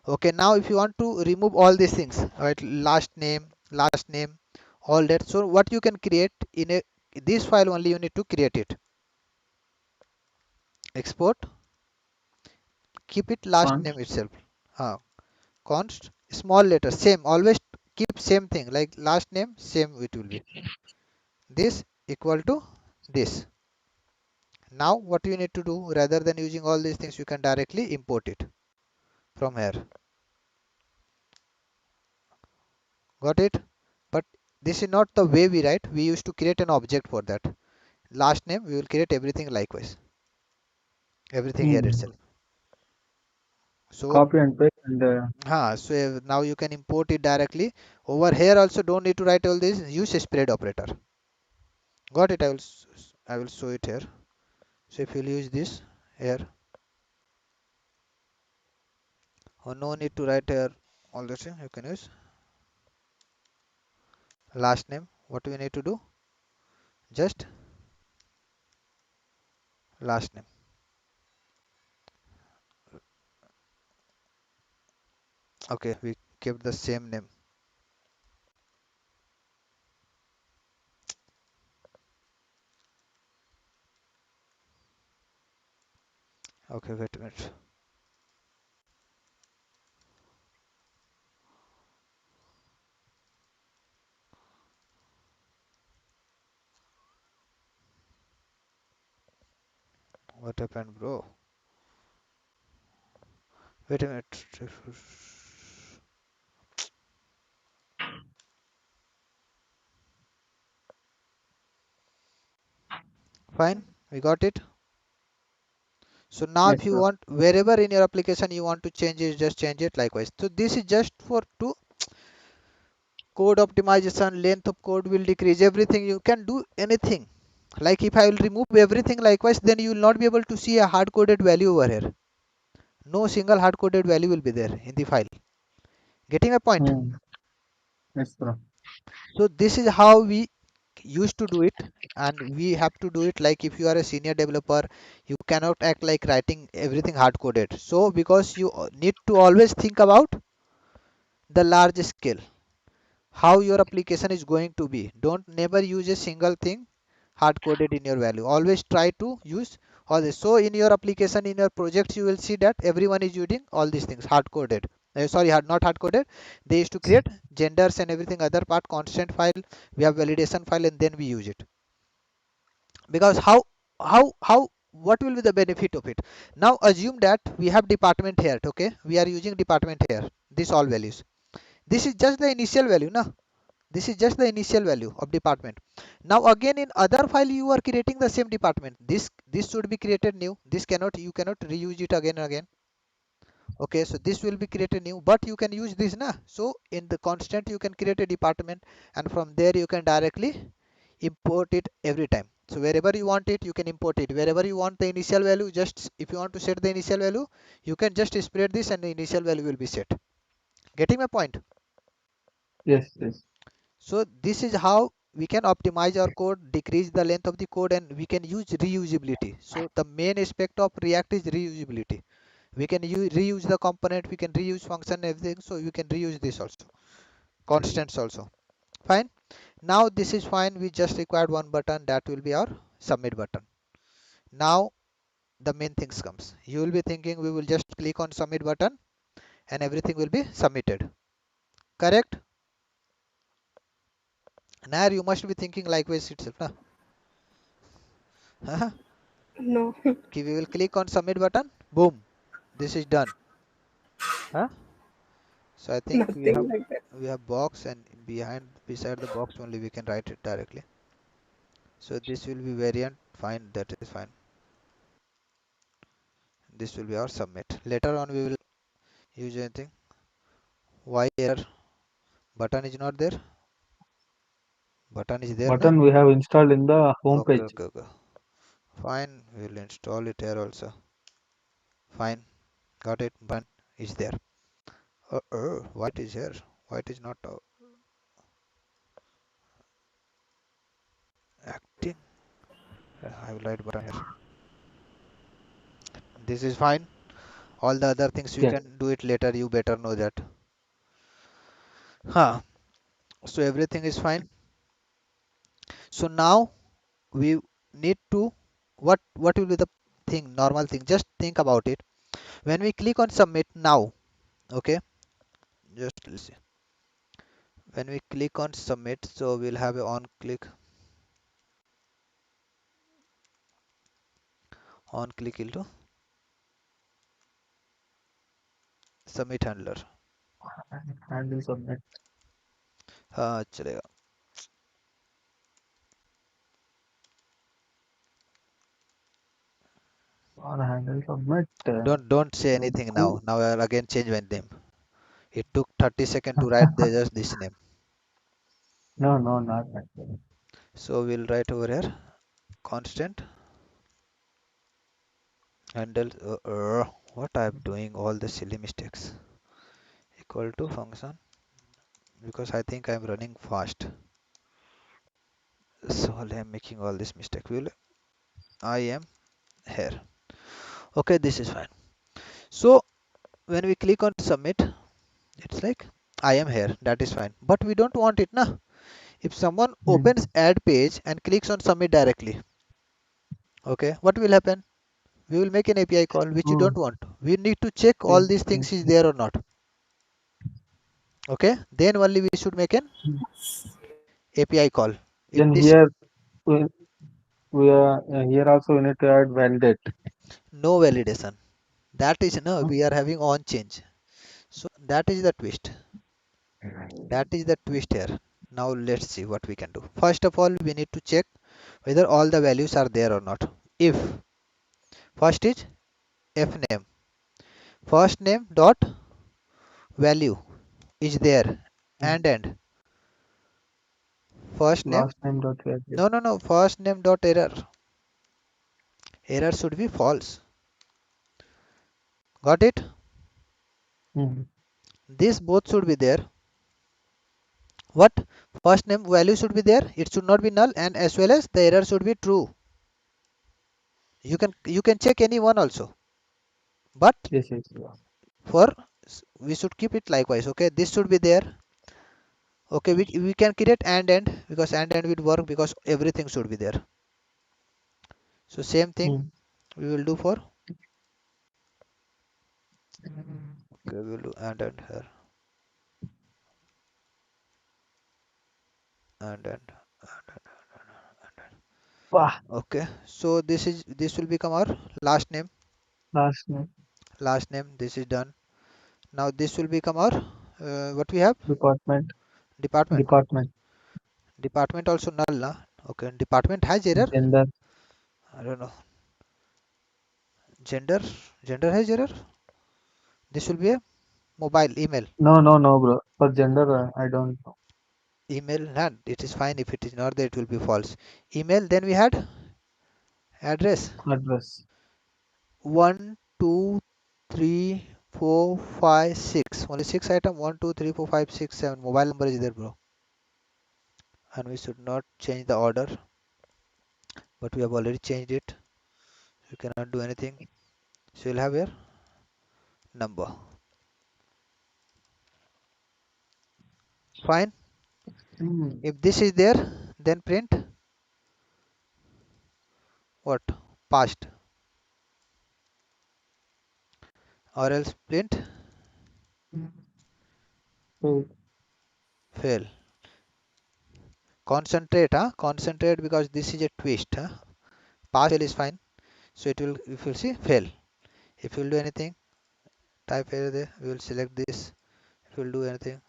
Okay, now if you want to remove all these things, right, last name, all that. So what you can create in a this file only you need to create it. Export, keep it last Cons. name itself. Uh, const small letter, same, always keep same thing like last name, same it will be. This equal to this. Now what you need to do, rather than using all these things, you can directly import it from here. Got it? But this is not the way we write. We used to create an object for that. Last name, we will create everything likewise. Everything here Mm. itself. So, Copy and paste and so now you can import it directly. Over here also don't need to write all this. Use a spread operator. Got it? I will show it here. So if you'll use this here, or no need to write here all the thing, you can use last name. What we need to do? Just last name. Okay, we kept the same name. Okay, wait a minute. What happened, bro? Wait a minute. Fine, we got it. So now yes, if you bro. want, wherever in your application you want to change it, just change it likewise. So this is just for to code optimization, length of code will decrease, everything you can do anything. Like if I will remove everything likewise, then you will not be able to see a hard coded value over here. No single hard coded value will be there in the file. Getting my point? Mm. Yes, bro. So this is how we used to do it, and we have to do it. Like if you are a senior developer, you cannot act like writing everything hard coded. So because you need to always think about the large scale, how your application is going to be. Don't never use a single thing hard coded in your value. Always try to use all this. So in your application, in your projects, you will see that everyone is using all these things hard coded. Sorry, not hard coded. They used to create genders and everything other part constant file. We have validation file and then we use it. Because how what will be the benefit of it? Now assume that we have department here. Okay, we are using department here. This all values. This is just the initial value, na? This is just the initial value of department. Now again in other file you are creating the same department. This should be created new. This cannot, you cannot reuse it again and again. Okay, so this will be created new, but you can use this na. So in the constant you can create a department and from there you can directly import it every time. So wherever you want it, you can import it. Wherever you want the initial value, just if you want to set the initial value, you can just spread this and the initial value will be set. Getting my point? Yes, yes. So this is how we can optimize our code, decrease the length of the code, and we can use reusability. So the main aspect of React is reusability. We can reuse the component, we can reuse function, everything. So you can reuse this also, constants also. Fine. Now this is fine. We just required one button, that will be our submit button. Now the main things comes. You will be thinking we will just click on submit button and everything will be submitted. Correct? Now you must be thinking likewise itself. Nah? No, Okay, we will click on submit button. Boom. This is done. Huh? So I think nothing like that. we have box, and beside the box only we can write it directly. So this will be variant. Fine, that is fine. This will be our submit. Later on we will use anything. Why error? Button is not there. Button is there, na? Button we have installed in the home Okay, page. okay, okay. Fine. We will install it here also. Fine. Got it. Button is there. What is here? What is not acting? I will write button here. This is fine. All the other things you Yes. can do it later. You better know that. Huh. So everything is fine. So now we need to, what will be the thing, normal thing? Just think about it. When we click on submit now, okay, just let's see. When we click on submit, so we'll have a on click into submit handler. Handle submit. हाँ चलेगा. On handle submit. Don't say anything now. Now I'll again change my name. It took 30 seconds to write just this name. No, no, not that. So we'll write over here constant handle. What I'm doing, all the silly mistakes. Equal to function, because I think I'm running fast. So I'm making all this mistake. I am here. Okay, this is fine. So when we click on submit, it's like I am here. That is fine. But we don't want it, na? If someone opens add page and clicks on submit directly, okay, what will happen? We will make an API call which you don't want. We need to check all these things is there or not. Okay, then only we should make an API call. If Then this here we, we are here also we need to add validate. no validation, that is no, we are having on change. So that is the twist. That is the twist here. Now let's see what we can do. First of all, we need to check whether all the values are there or not. If first is fname, first name dot value is there, and first name, Last name dot validate. no, first name dot error should be false. Got it? Mm. This both should be there. What? First name value should be there, it should not be null, and as well as the error should be true. You can check any one also, but Yes, yes, yes. for we should keep it likewise. Okay, this should be there. Okay, we can create and because and will work because everything should be there. So same thing Mm. we will do for, okay, we will do and here, and Wah, okay. So this will become our last name. last name This is done. Now this will become our what we have, department department. department Department also null, na? Okay, department has error. gender. I don't know. Gender, gender has error. This will be a mobile email. No, no, no, bro. For gender, I don't know. email, and it is fine. If it is not there, it will be false. Email, then we had address. Address. 1 2 3 4 5 6, only 6 item. 1 2 3 4 5 6 7 mobile number is there, bro, and we should not change the order, but we have already changed it. You cannot do anything. So you'll have your number. Fine. Hmm. If this is there, then print what? Past, or else print So, fail. Concentrate, huh? Concentrate, because this is a twist, huh? Past fail is fine. So it will, if you see fail. If you'll do anything, type here there, we will select this. If you'll do anything,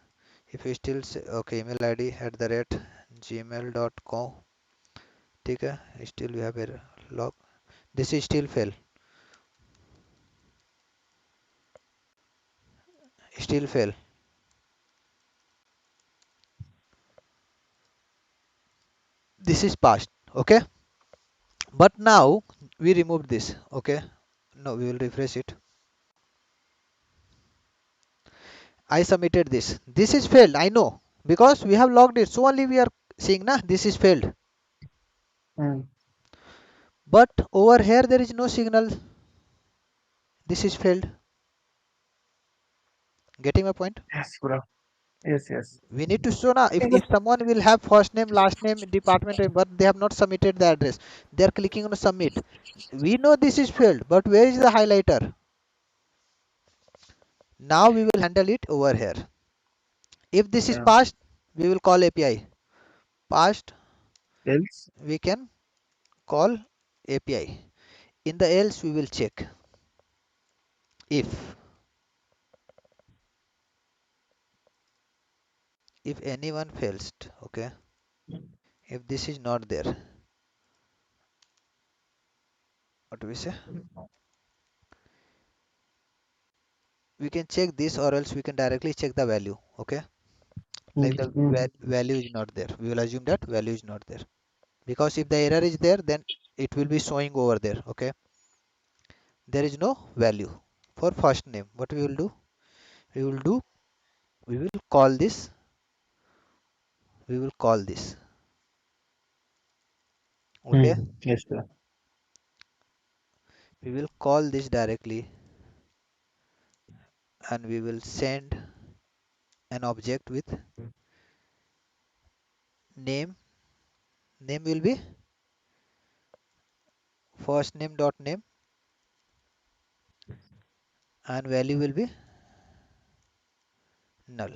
if you still say okay, email id @ gmail.com, ठीक है, still we have error log, this is still fail, still fail. This is passed, okay. But now we removed this, okay. No, we will refresh it. I submitted this. This is failed, I know, because we have logged it. So only we are seeing, na, this is failed. hmm. But over here there is no signal. This is failed. Getting my point? Yes, bro. Yes, yes. We need to show now. If, Okay, if someone will have first name, last name, department name, but they have not submitted the address, they are clicking on submit. We know this is failed, but where is the highlighter? Now we will handle it over here. If this is Yeah. passed, we will call API. Passed, Else. we can call API. In the else, we will check if anyone fails. Okay, if this is not there, what do we say? We can check this, or else we can directly check the value. Okay, Hmm. like the Hmm. value is not there. We will assume that value is not there, because if the error is there, then it will be showing over there. Okay, there is no value for first name. What we will do? We will do. We will call this. We will call this. Hmm. Okay, Yes, bro. we will call this directly, and we will send an object with name. Name will be first name dot name, and value will be null.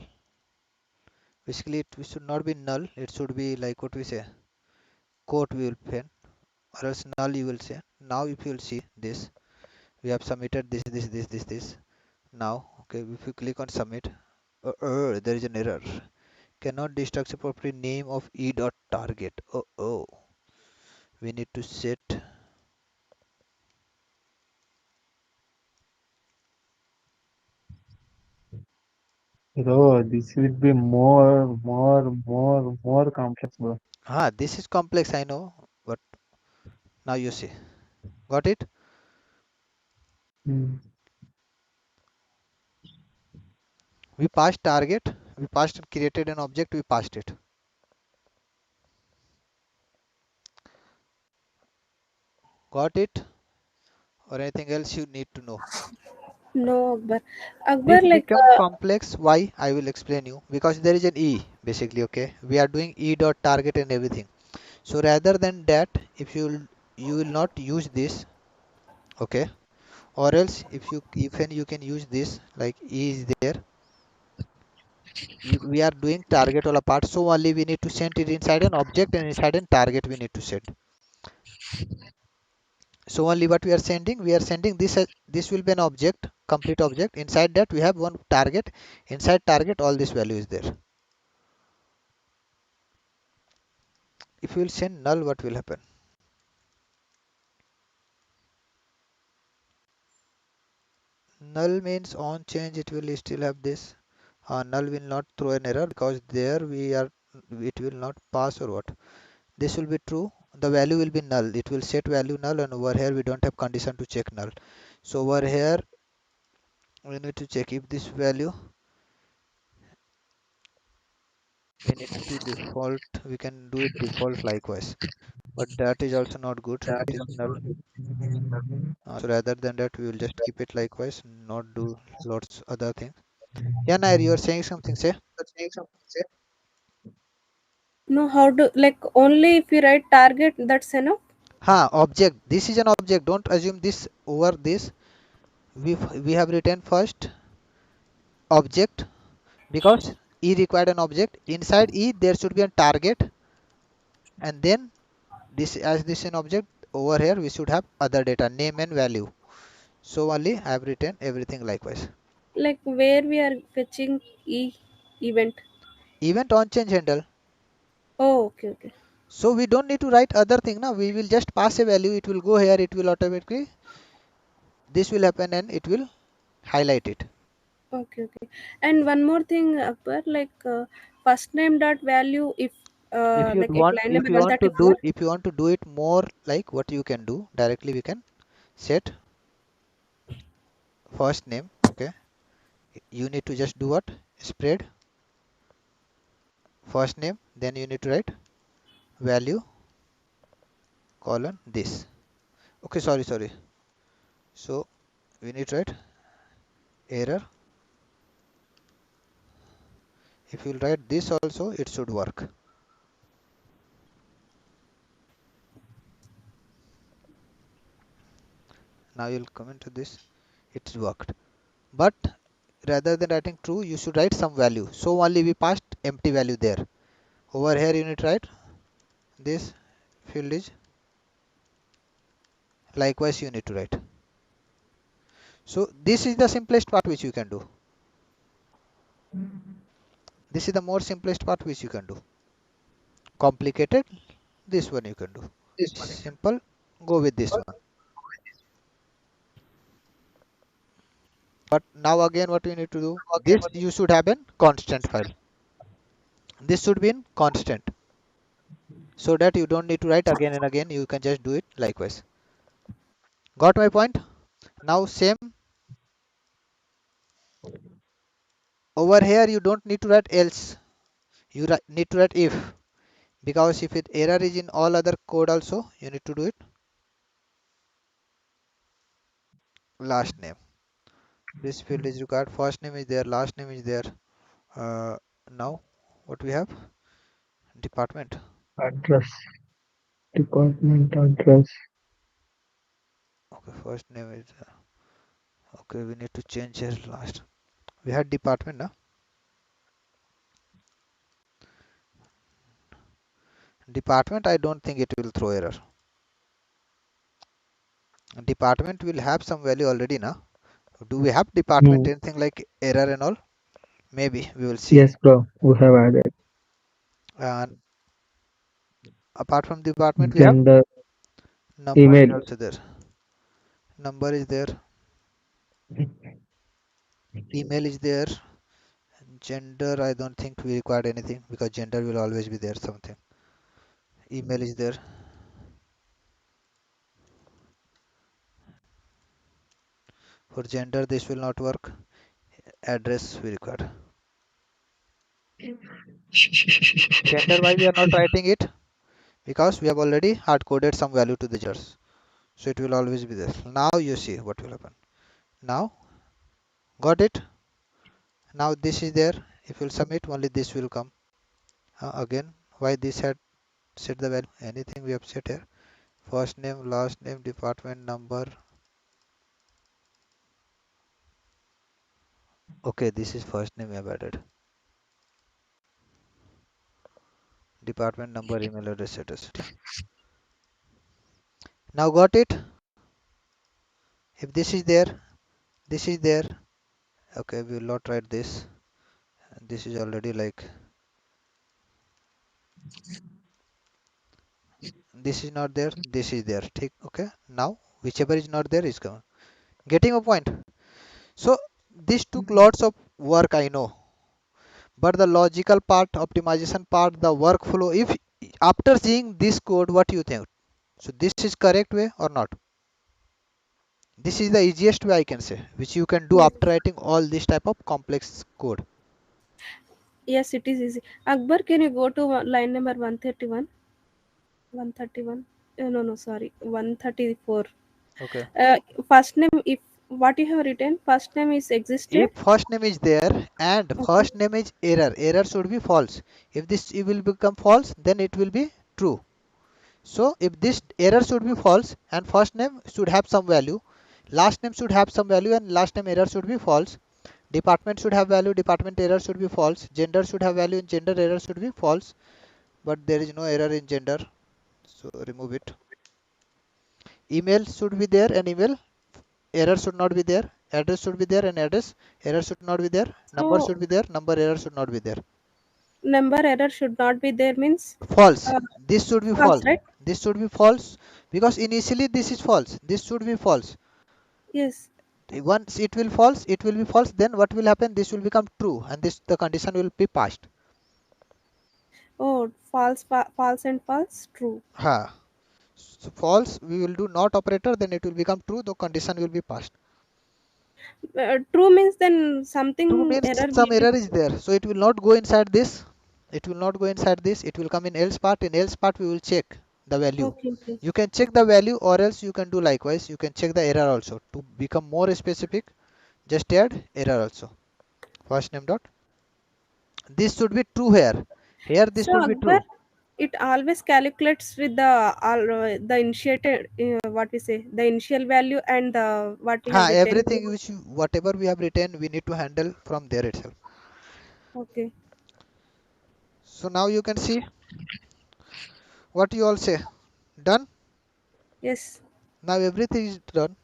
Basically, it should not be null. It should be like what we say. Quote we will pen, or else null you will say. Now, if you will see this, we have submitted this. Now, okay, if you click on submit, there is an error. Cannot destruct property name of e dot target. Oh, we need to set. Bro, this will be more complex, bro. This is complex, I know, but now you see. Got it? Hmm. We passed target. We passed and created an object. We passed it. Got it? Or anything else you need to know? no, Akbar. This Akbar, like, become complex. Why? I will explain you. Because there is an E basically. Okay, we are doing E dot target and everything. So rather than that, if you will not use this. Okay, or else if you even you can use this like E is there. We are doing target all apart. So only we need to send it inside an object, and inside an target we need to send. So only what we are sending this as, this will be an object, complete object. Inside that we have one target. Inside target all this value is there. If you will send null, what will happen? Null means on change it will still have this. Null will not throw an error, because there we are it will not pass or what. This will be true, the value will be null, it will set value null, and over here we don't have condition to check null. So over here we need to check if this value, we need to do default, we can do it default likewise, but that is also not good, it is null. So rather than that we will just keep it likewise, not do lots other things. Yeah, Nair, you are saying something, say. No, how to, like, only if you write target, that's enough? Object, this is an object, don't assume this over this. We have written first object because E required an object. Inside E there should be a target, and then this, as this is an object, over here we should have other data, name and value. So only I have written everything likewise. Like where we are fetching event. Event on change handle. Oh, okay, okay. So we don't need to write other thing now. We will just pass a value. It will go here. It will automatically, this will happen and it will highlight it. Okay, okay. And one more thing, Akbar, like first name dot value if like at line number Do, 134. if you want to do it more, like what you can do directly, we can set first name. Okay. You need to just do what? Spread first name. Then you need to write value colon this. Okay. Sorry. So we need to write error. If you write this also, it should work. Now you'll come into this. It's worked. But rather than writing true, you should write some value. So only we passed empty value there. Over here you need to write this field is, likewise you need to write. So this is the simplest part which you can do. This is the more simplest part which you can do. Complicated, this one you can do. Simple, go with this one. But now again what you need to do, this you should have a constant file. This should be in constant, so that you don't need to write again and again, you can just do it likewise. Got my point? Now same, over here you don't need to write else, you need to write if, because if it error is in all other code also, you need to do it last name. This field is required, first name is there, last name is there. Now what we have, department. Address, department address. Okay, first name is okay, we need to change here last. We had department now. Department, I don't think it will throw error. Department will have some value already now. Do we have department No. anything like error and all? Maybe we will see. Yes, bro. We have added And apart from department, we have gender, number is email. also there. Number is there. Email is there. Gender, I don't think we required anything because gender will always be there something. Email is there. For gender, this will not work. Address we required. Gender, why we are not writing it? Because we have already hard coded some value to the genders. So it will always be there. Now you see what will happen. Now, got it? Now this is there. If you submit, only this will come. Again, why this had set the value? Anything we have set here. First name, last name, department number. Okay, this is first name we have added. Department number, email address, status. Now got it? If this is there, this is there. Okay, we will not write this. This is already like, this is not there, this is there. Okay, now whichever is not there is coming. Getting a point? So this took lots of work, I know, But the logical part, optimization part, the workflow, if after seeing this code, what you think? So this is correct way or not? This is the easiest way I can say, which you can do Yes. after writing all this type of complex code. Yes, it is easy. Akbar, can you go to line number 131? 131? No, no, sorry. 134. Okay. Uh, First name, if what you have written, first name is existed. If first name is there and Okay. first name is error, error should be false. If this it will become false, then it will be true. So if this error should be false and first name should have some value, last name should have some value and last name error should be false. Department should have value, department error should be false. Gender should have value and gender error should be false. But there is no error in gender, so remove it. Email should be there and email error should not be there. Address should be there and address error should not be there. Number So should be there, number error should not be there. number error should not be there means False. uh, This should be false, false. right? This should be false because initially this is false. This should be false. Yes. Once it will be false. Then what will happen? This will become true, and this the condition will be passed. Oh, false, false and false, true. Ha. So false, we will do not operator. Then it will become true. The condition will be passed. True means then True something means error some will be. error is there, so it will not go inside this. It will not go inside this. It will come in else part. In else part, we will check the value. Okay, okay. You can check the value, or else you can do likewise. You can check the error also. To become more specific, just add error also. First name dot. This should be true here. Here this So should be Akbar, true. it always calculates with the initiated what we say, the initial value and the what we have Ha, written. everything which whatever we have written, we need to handle from there itself. Okay. So now you can see what you all say. Done. Yes. Now everything is done.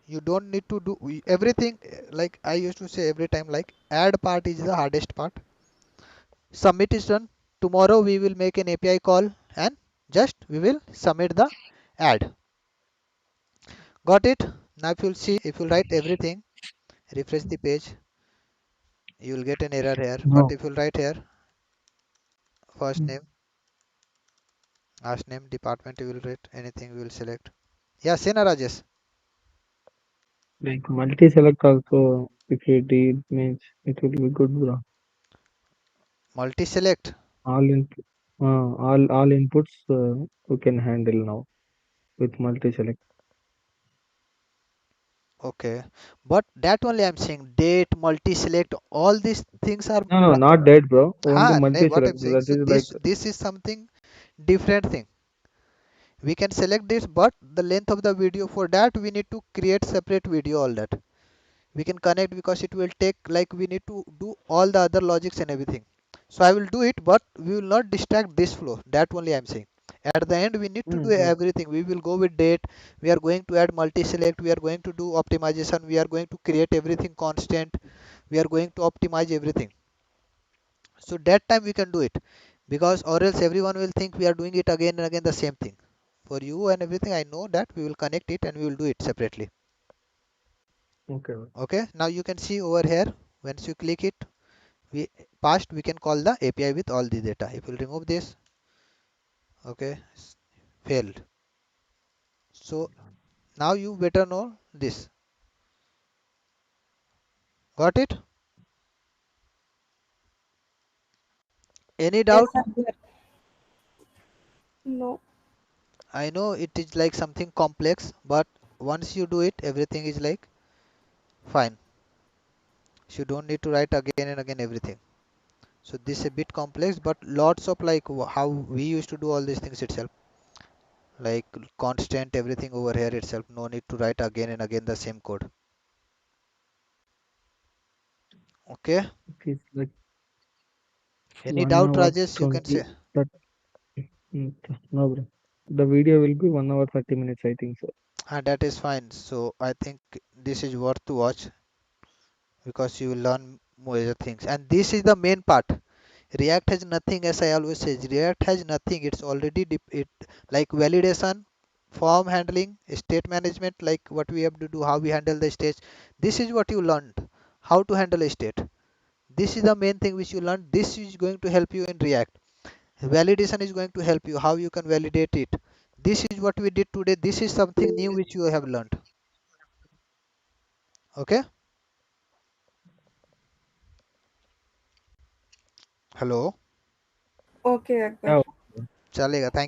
You don't need to do everything. Like I used to say every time, like add part is the hardest part. Submit is done. Tomorrow we will make an API call and just we will submit the add. Got it? Now if you'll see, if you write everything, refresh the page, you will get an error here. But No, if you write here first mm, name, last name, department, you will write anything, we will select. Yeah, Sena Rajesh. like multi-select also, if you did means it will be good, bro. Multi select. All in, all inputs you can handle now with multi-select. Okay, but that only I'm saying date, multi select, all these things are No, no, not that, bro. Only what I'm multi-select. saying. That So is like, this is something different thing. We can select this, but the length of the video, for that we need to create separate video, all that we can connect, because it will take, like we need to do all the other logics and everything. So I will do it, but we will not distract this flow. That only I'm saying. At the end we need to do okay. everything. We will go with date, we are going to add multi select, we are going to do optimization, we are going to create everything constant, we are going to optimize everything. So that time we can do it, because or else everyone will think we are doing it again and again the same thing. For you and everything, I know that we will connect it and we will do it separately. Okay, bro. Okay, now you can see over here, once you click it, we passed, we can call the API with all the data. If we'll remove this, okay, failed. So now you better know this. Got it? Any Yes, doubt? Akbar. No. I know it is like something complex, but once you do it, everything is like fine. So you don't need to write again and again everything. So this is a bit complex, but lots of like how we used to do all these things itself, like constant everything over here itself. No need to write again and again the same code. Okay. It is like Any one doubt, hour Rajesh? You can 20. say. That no, bro. The video will be 1 hour 30 minutes, I think so. That is fine. So I think this is worth to watch, because you will learn more things. And this is the main part. React has nothing, as I always say. React has nothing. It's already it like validation, form handling, state management, like what we have to do, how we handle the state. This is what you learned, how to handle a state. This is the main thing which you learned. This is going to help you in React. Validation is going to help you how you can validate it. This is what we did today. This is something new which you have learned. Okay. Hello. Okay, Akbar. Yeah. चलेगा. Thank